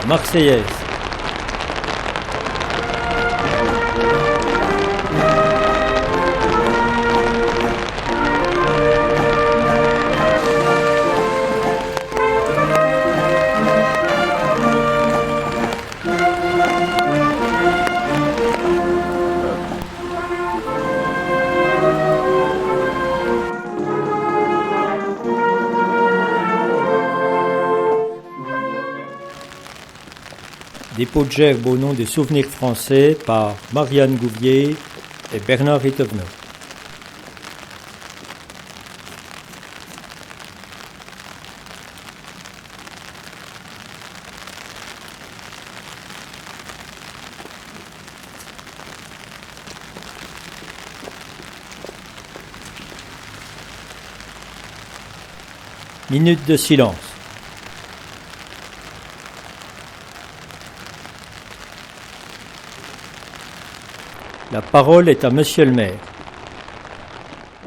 Marseillaise. Dépôt de gerbe au nom des souvenirs français par Marianne Gouvier et Bernard Rittevenot. Minute de silence. La parole est à Monsieur le maire.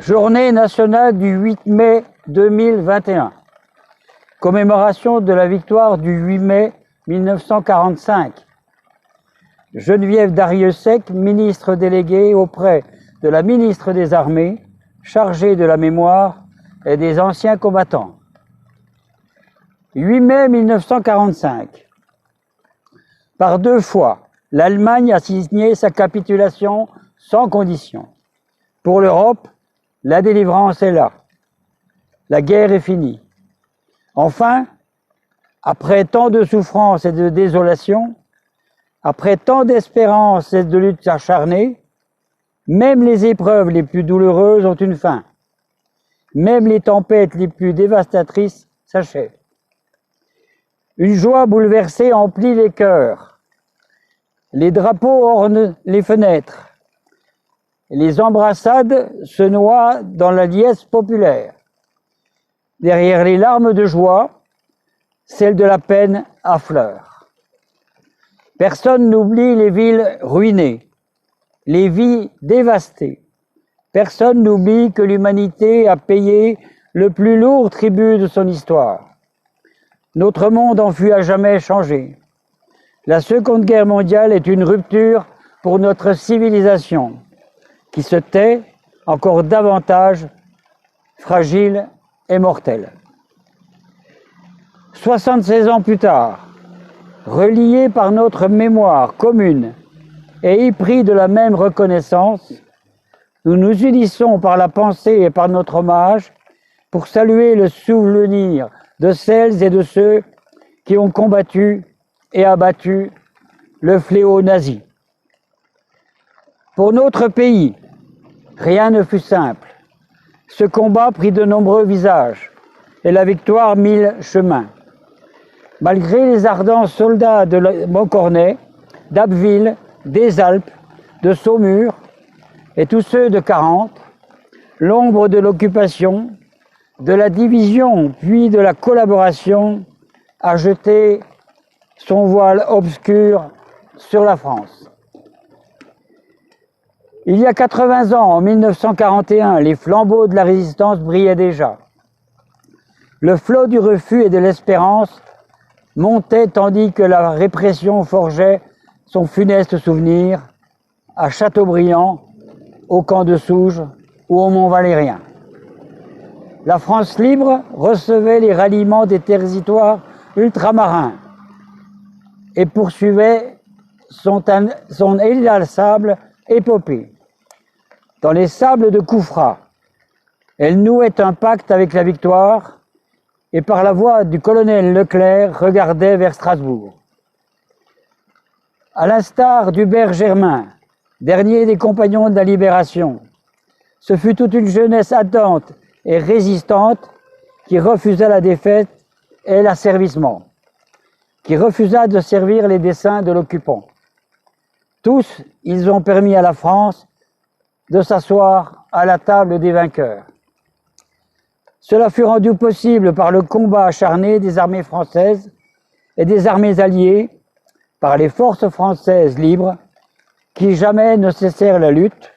Journée nationale du 8 mai 2021. Commémoration de la victoire du 8 mai 1945. Geneviève Darrieussecq, ministre déléguée auprès de la ministre des Armées, chargée de la mémoire et des anciens combattants. 8 mai 1945. Par 2 fois, l'Allemagne a signé sa capitulation sans condition. Pour l'Europe, la délivrance est là. La guerre est finie. Enfin, après tant de souffrances et de désolation, après tant d'espérance et de luttes acharnées, même les épreuves les plus douloureuses ont une fin. Même les tempêtes les plus dévastatrices s'achèvent. Une joie bouleversée emplit les cœurs. Les drapeaux ornent les fenêtres. Les embrassades se noient dans la liesse populaire. Derrière les larmes de joie, celle de la peine affleure. Personne n'oublie les villes ruinées, les vies dévastées. Personne n'oublie que l'humanité a payé le plus lourd tribut de son histoire. Notre monde en fut à jamais changé. La Seconde Guerre mondiale est une rupture pour notre civilisation, qui se tait encore davantage fragile et mortelle. 76 ans plus tard, reliés par notre mémoire commune et épris de la même reconnaissance, nous nous unissons par la pensée et par notre hommage pour saluer le souvenir de celles et de ceux qui ont combattu et abattu le fléau nazi. Pour notre pays, rien ne fut simple. Ce combat prit de nombreux visages et la victoire mille chemins. Malgré les ardents soldats de Montcornet, d'Abbeville, des Alpes, de Saumur et tous ceux de 40, l'ombre de l'occupation, de la division puis de la collaboration a jeté son voile obscur sur la France. Il y a 80 ans, en 1941, les flambeaux de la résistance brillaient déjà. Le flot du refus et de l'espérance montait tandis que la répression forgeait son funeste souvenir à Châteaubriand, au camp de Souges ou au Mont-Valérien. La France libre recevait les ralliements des territoires ultramarins et poursuivait son inlassable épopée. Dans les sables de Koufra, elle nouait un pacte avec la victoire et par la voix du colonel Leclerc regardait vers Strasbourg. À l'instar d'Hubert Germain, dernier des compagnons de la Libération, ce fut toute une jeunesse ardente et résistante qui refusa la défaite et l'asservissement, qui refusa de servir les desseins de l'occupant. Tous, ils ont permis à la France de s'asseoir à la table des vainqueurs. Cela fut rendu possible par le combat acharné des armées françaises et des armées alliées, par les forces françaises libres, qui jamais ne cessèrent la lutte,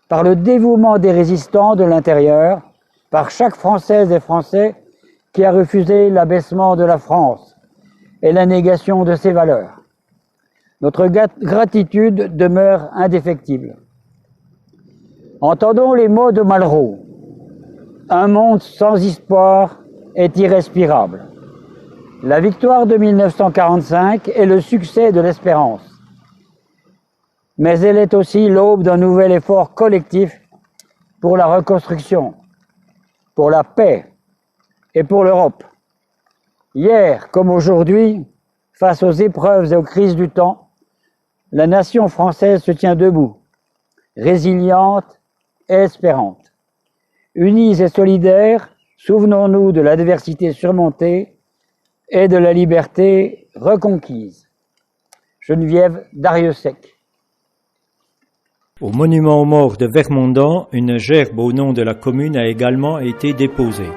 par le dévouement des résistants de l'intérieur, par chaque Française et Français qui a refusé l'abaissement de la France est la négation de ses valeurs. Notre gratitude demeure indéfectible. Entendons les mots de Malraux. Un monde sans espoir est irrespirable. La victoire de 1945 est le succès de l'espérance. Mais elle est aussi l'aube d'un nouvel effort collectif pour la reconstruction, pour la paix et pour l'Europe. Hier comme aujourd'hui, face aux épreuves et aux crises du temps, la nation française se tient debout, résiliente et espérante. Unis et solidaires, souvenons-nous de l'adversité surmontée et de la liberté reconquise. Geneviève Darrieussecq. Au monument aux morts de Vermondans, une gerbe au nom de la commune a également été déposée.